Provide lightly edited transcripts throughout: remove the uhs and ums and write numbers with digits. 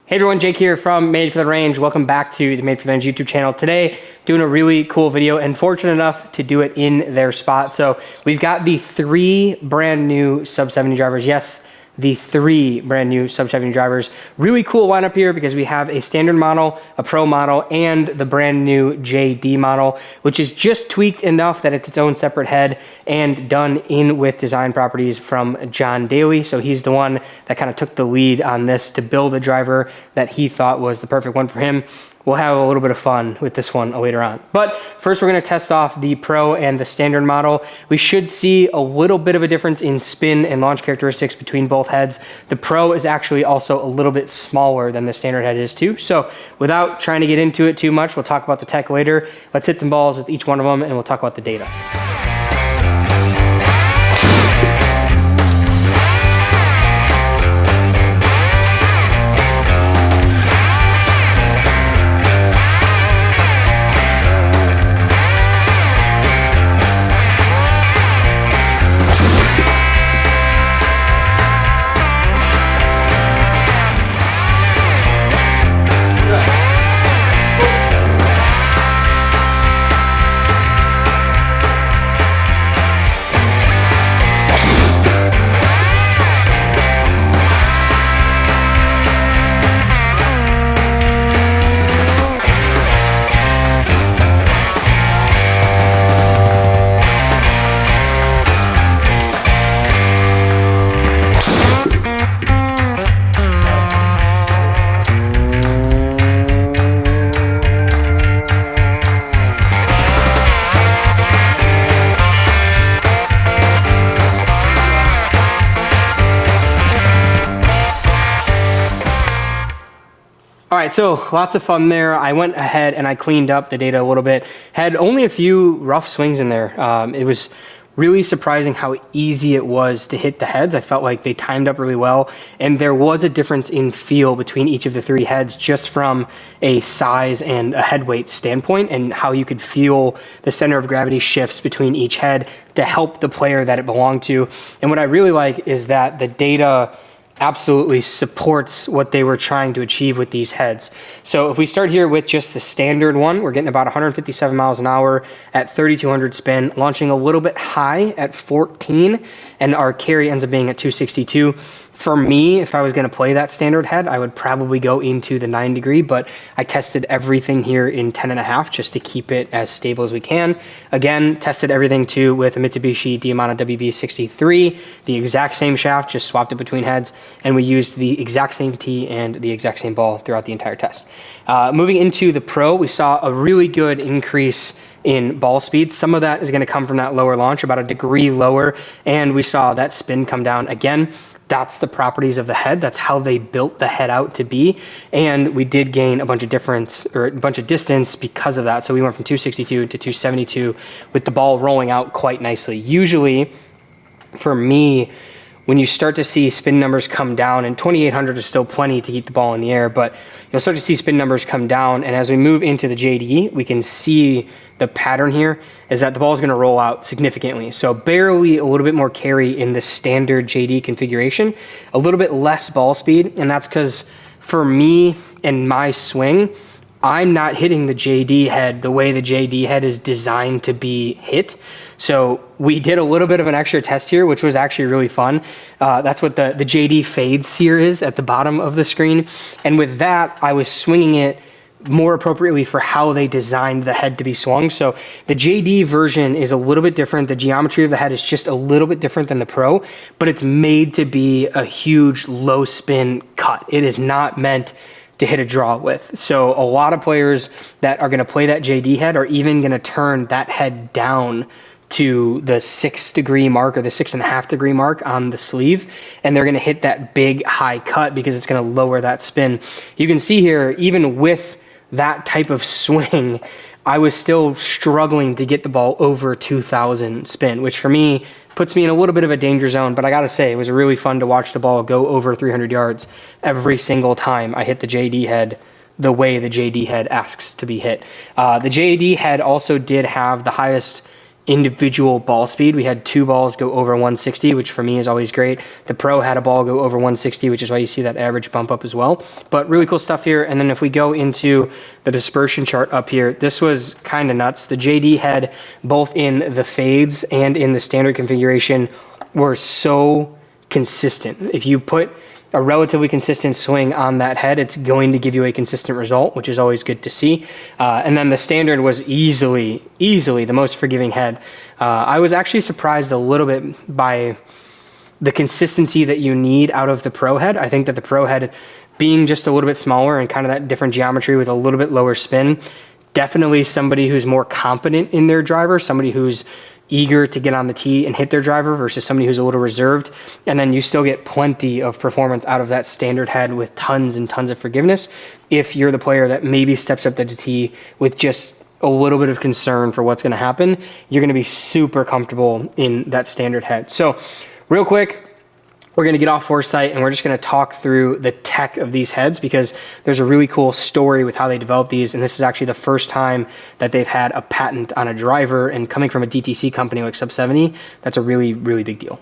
Hey everyone, Jake here from Made for the Range. Welcome back to the Made for the Range YouTube channel. Today, doing a really cool video and fortunate enough to do it in their spot. So we've got the 3 brand new Sub70 drivers. Yes, the 3 brand new Sub70 drivers. Really cool lineup here because we have a standard model, a pro model, and the brand new JD model, which is just tweaked enough that it's its own separate head and done in with design properties from John Daly. So he's the one that kind of took the lead on this to build a driver that he thought was the perfect one for him. We'll have a little bit of fun with this one later on. But first we're gonna test off the Pro and the standard model. We should see a little bit of a difference in spin and launch characteristics between both heads. The Pro is actually also a little bit smaller than the standard head is too. So without trying to get into it too much, we'll talk about the tech later. Let's hit some balls with each one of them and we'll talk about the data. All right, so lots of fun there. I went ahead and I cleaned up the data a little bit. Had only a few rough swings in there. It was really surprising how easy it was to hit the heads. I felt like they timed up really well, and there was a difference in feel between each of the 3 heads just from a size and a head weight standpoint, and how you could feel the center of gravity shifts between each head to help the player that it belonged to. And what I really like is that the data absolutely supports what they were trying to achieve with these heads. So if we start here with just the standard one, we're getting about 157 miles an hour at 3,200 spin, launching a little bit high at 14, and our carry ends up being at 262. For me, if I was gonna play that standard head, I would probably go into the 9 degree, but I tested everything here in 10.5 just to keep it as stable as we can. Again, tested everything too with a Mitsubishi Diamana WB63, the exact same shaft, just swapped it between heads, and we used the exact same tee and the exact same ball throughout the entire test. Moving into the Pro, we saw a really good increase in ball speed. Some of that is gonna come from that lower launch, about a degree lower, and we saw that spin come down again. That's the properties of the head. That's how they built the head out to be. And we did gain a bunch of difference, or a bunch of distance because of that. So we went from 262 to 272 with the ball rolling out quite nicely. Usually for me, when you start to see spin numbers come down, and 2,800 is still plenty to keep the ball in the air, but you'll start to see spin numbers come down. And as we move into the JD, we can see the pattern here is that the ball is going to roll out significantly. So barely a little bit more carry in the standard JD configuration, a little bit less ball speed. And that's because for me and my swing, I'm not hitting the JD head the way the JD head is designed to be hit. So we did a little bit of an extra test here, which was actually really fun. That's what the JD fades here is at the bottom of the screen. And with that, I was swinging it more appropriately for how they designed the head to be swung. So the JD version is a little bit different. The geometry of the head is just a little bit different than the Pro, but it's made to be a huge low spin cut. It is not meant to hit a draw with. So a lot of players that are gonna play that JD head are even gonna turn that head down to the 6 degree mark or the 6.5 degree mark on the sleeve, and they're gonna hit that big high cut because it's gonna lower that spin. You can see here, even with that type of swing, I was still struggling to get the ball over 2,000 spin, which for me puts me in a little bit of a danger zone. But I gotta say, it was really fun to watch the ball go over 300 yards every single time I hit the JD head the way the JD head asks to be hit. The JD head also did have the highest individual ball speed. We had 2 balls go over 160, which for me is always great. The Pro had a ball go over 160, which is why you see that average bump up as well. But really cool stuff here. And then if we go into the dispersion chart up here, this was kind of nuts. The JD head, both in the fades and in the standard configuration, were so consistent. If you put a relatively consistent swing on that head, it's going to give you a consistent result, which is always good to see. And then the standard was easily the most forgiving head. I was actually surprised a little bit by the consistency that you need out of the Pro head. I think that the Pro head, being just a little bit smaller and kind of that different geometry with a little bit lower spin, definitely somebody who's more confident in their driver, somebody who's eager to get on the tee and hit their driver versus somebody who's a little reserved. And then you still get plenty of performance out of that standard head with tons and tons of forgiveness if you're the player that maybe steps up to the tee with just a little bit of concern for what's going to happen. You're going to be super comfortable in that standard head. So real quick, we're going to get off foresight and we're just going to talk through the tech of these heads, because there's a really cool story with how they developed these. And this is actually the first time that they've had a patent on a driver, and coming from a DTC company like SUB70, that's a really, really big deal.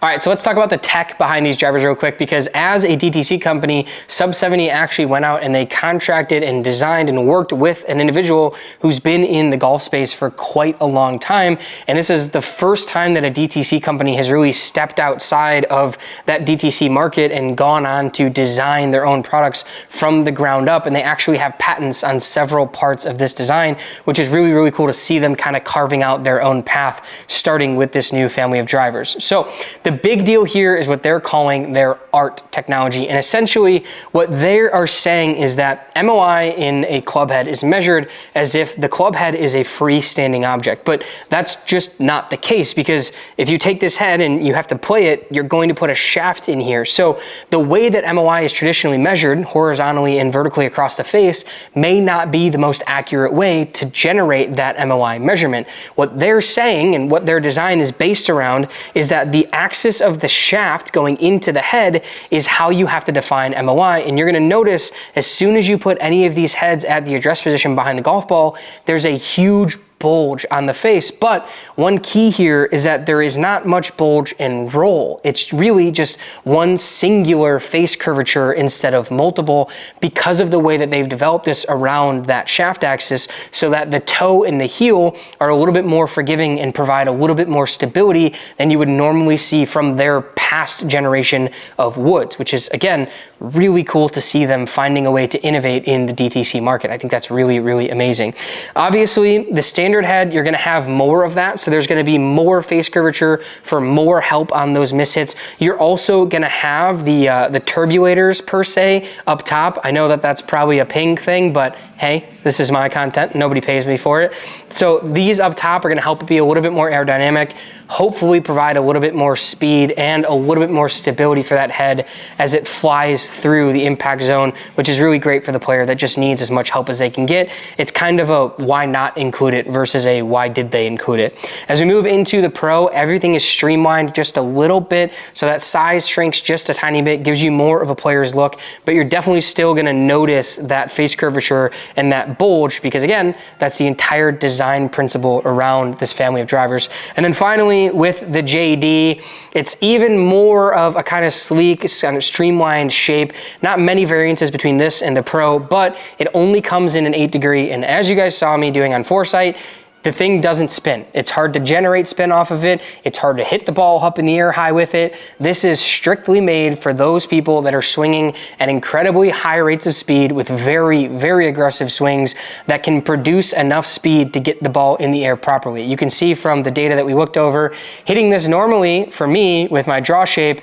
All right, so let's talk about the tech behind these drivers real quick, because as a DTC company, SUB70 actually went out and they contracted and designed and worked with an individual who's been in the golf space for quite a long time. And this is the first time that a DTC company has really stepped outside of that DTC market and gone on to design their own products from the ground up. And they actually have patents on several parts of this design, which is really, really cool to see them kind of carving out their own path, starting with this new family of drivers. So the big deal here is what they're calling their art technology. And essentially what they are saying is that M.O.I in a club head is measured as if the club head is a freestanding object. But that's just not the case, because if you take this head and you have to play it, you're going to put a shaft in here. So the way that M.O.I is traditionally measured, horizontally and vertically across the face, may not be the most accurate way to generate that M.O.I measurement. What they're saying and what their design is based around is that the axis of the shaft going into the head is how you have to define M.O.I. And you're going to notice as soon as you put any of these heads at the address position behind the golf ball, there's a huge bulge on the face. But one key here is that there is not much bulge and roll. It's really just one singular face curvature instead of multiple, because of the way that they've developed this around that shaft axis, so that the toe and the heel are a little bit more forgiving and provide a little bit more stability than you would normally see from their past generation of woods, which is, again, really cool to see them finding a way to innovate in the DTC market. I think that's really, really amazing. Obviously, the standard head, you're going to have more of that, so there's going to be more face curvature for more help on those mishits. You're also going to have the turbulators per se up top. I know that that's probably a ping thing, but hey, this is my content. Nobody pays me for it. So these up top are going to help it be a little bit more aerodynamic, hopefully provide a little bit more speed and a little bit more stability for that head as it flies through the impact zone, which is really great for the player that just needs as much help as they can get. It's kind of a why not include it versus a why did they include it. As we move into the Pro, everything is streamlined just a little bit, so that size shrinks just a tiny bit, gives you more of a player's look, but you're definitely still going to notice that face curvature and that bulge, because again, that's the entire design principle around this family of drivers. And then finally, with the JD, it's even more of a kind of sleek, kind of streamlined shape. Not many variances between this and the Pro, but it only comes in an 8-degree. And as you guys saw me doing on Foresight, the thing doesn't spin. It's hard to generate spin off of it. It's hard to hit the ball up in the air high with it. This is strictly made for those people that are swinging at incredibly high rates of speed with very, very aggressive swings that can produce enough speed to get the ball in the air properly. You can see from the data that we looked over, hitting this normally for me with my draw shape,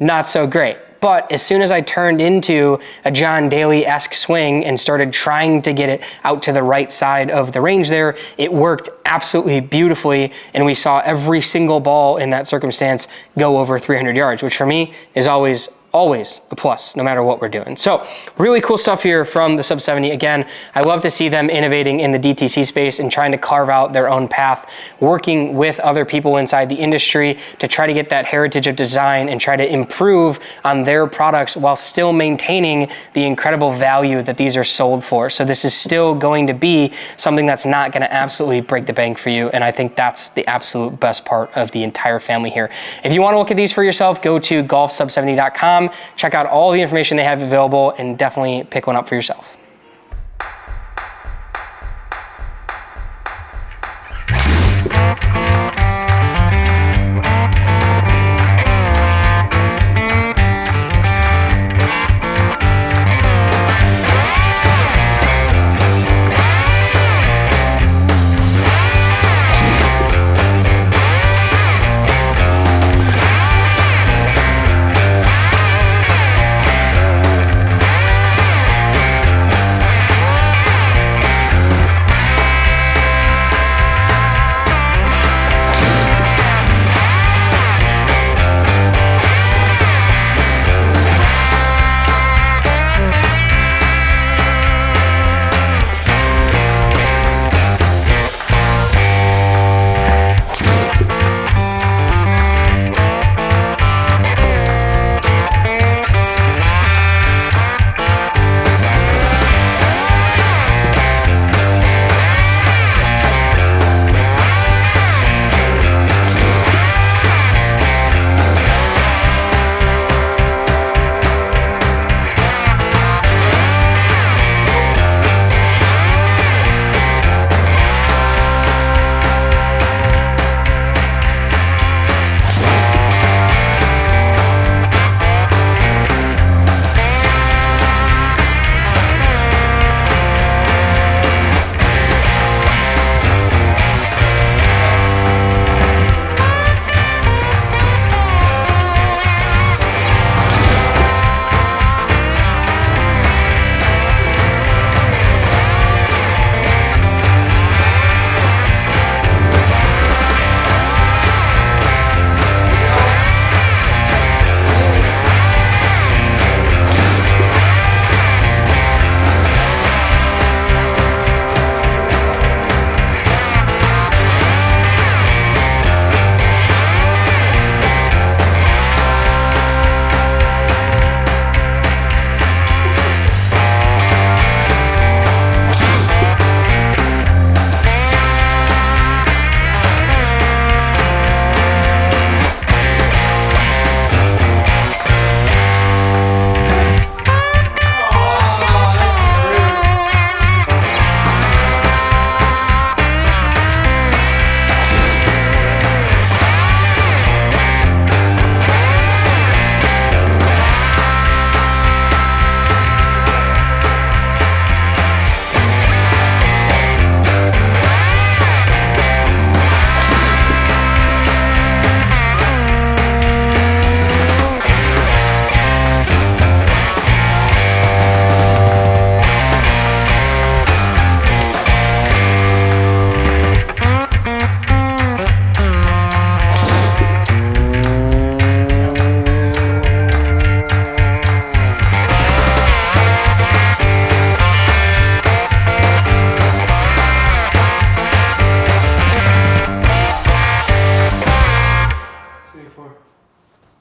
not so great. But as soon as I turned into a John Daly-esque swing and started trying to get it out to the right side of the range there, it worked absolutely beautifully, and we saw every single ball in that circumstance go over 300 yards, which for me is always always a plus, no matter what we're doing. So really cool stuff here from the SUB70. Again, I love to see them innovating in the DTC space and trying to carve out their own path, working with other people inside the industry to try to get that heritage of design and try to improve on their products while still maintaining the incredible value that these are sold for. So this is still going to be something that's not going to absolutely break the bank for you. And I think that's the absolute best part of the entire family here. If you want to look at these for yourself, go to golfsub70.com. Check out all the information they have available and definitely pick one up for yourself.